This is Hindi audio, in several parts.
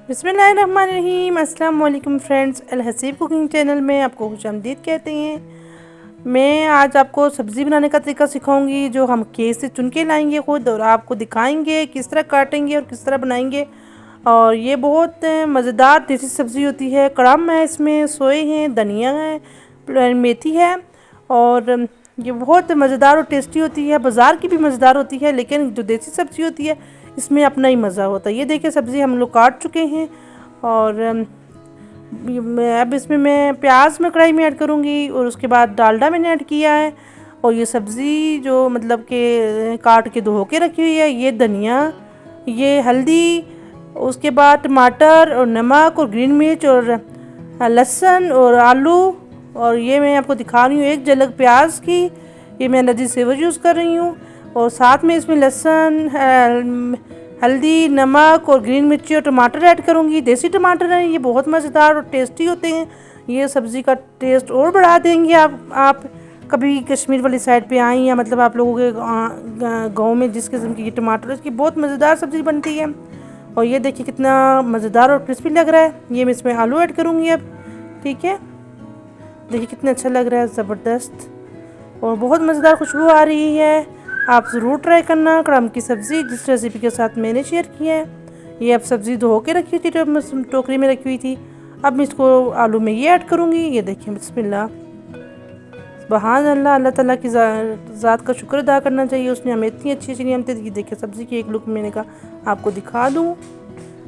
बिस्मिल्लाहिर्रहमानिर्रहीम। अस्सलाम वालेकुम फ्रेंड्स, अल हसीब कुकिंग चैनल में आपको खुशामदीद कहते हैं। मैं आज आपको सब्ज़ी बनाने का तरीका सिखाऊंगी जो हम खेत से चुन के लाएंगे खुद, और आपको दिखाएंगे किस तरह काटेंगे और किस तरह बनाएंगे। और ये बहुत मज़ेदार देसी सब्ज़ी होती है। कड़म है, इसमें सोए हैं, धनिया है, मेथी है, और ये बहुत मज़ेदार और टेस्टी होती है। बाज़ार की भी मज़ेदार होती है, लेकिन जो देसी सब्ज़ी होती है इसमें अपना ही मज़ा होता है। ये देखिए सब्ज़ी हम लोग काट चुके हैं, और अब इसमें मैं प्याज में कढ़ाई में ऐड करूँगी, और उसके बाद डालडा मैंने ऐड किया है। और ये सब्ज़ी जो मतलब के काट के धो के रखी हुई है, ये धनिया, ये हल्दी, उसके बाद टमाटर और नमक और ग्रीन मिर्च और लहसुन और आलू, और ये मैं आपको दिखा रही हूँ एक झलक प्याज की। ये मैं एनर्जी सेवर यूज़ कर रही हूँ, और साथ में इसमें लहसुन, हल्दी, नमक और ग्रीन मिर्ची और टमाटर ऐड करूँगी। देसी टमाटर हैं, ये बहुत मज़ेदार और टेस्टी होते हैं। ये सब्ज़ी का टेस्ट और बढ़ा देंगे। आप कभी कश्मीर वाली साइड पे आएँ, या मतलब आप लोगों के गांव में जिस किस्म की ये टमाटर, इसकी बहुत मज़ेदार सब्ज़ी बनती है। और ये देखिए कितना मज़ेदार और क्रिस्पी लग रहा है। ये मैं इसमें आलू ऐड करूँगी अब। ठीक है, देखिए कितना अच्छा लग रहा है, ज़बरदस्त और बहुत मज़ेदार खुशबू आ रही है। आप ज़रूर ट्राई करना कड़म की सब्ज़ी, जिस रेसिपी के साथ मैंने शेयर किया है। ये अब सब्ज़ी धो के रखी थी, टोकरी में रखी हुई थी। अब मैं इसको आलू में ये ऐड करूँगी। ये देखिए, बिस्मिल्लाह, सुभान अल्लाह। अल्लाह ताला की ज़ात का शुक्र अदा करना चाहिए, उसने हमें इतनी अच्छी अच्छी नियमतें दी। देखिए सब्ज़ी की एक लुक मैंने कहा आपको दिखा दूँ।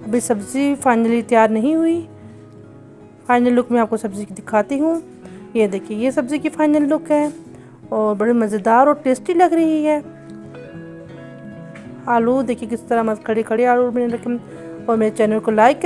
अभी सब्ज़ी फाइनली तैयार नहीं हुई, फाइनल लुक मैं आपको सब्ज़ी की दिखाती हूँ। ये देखिए, ये सब्ज़ी की फाइनल लुक है, और बड़ी मज़ेदार और टेस्टी लग रही है। आलू देखिए किस तरह खड़े खड़े आलू मैंने रखे। और मेरे चैनल को लाइक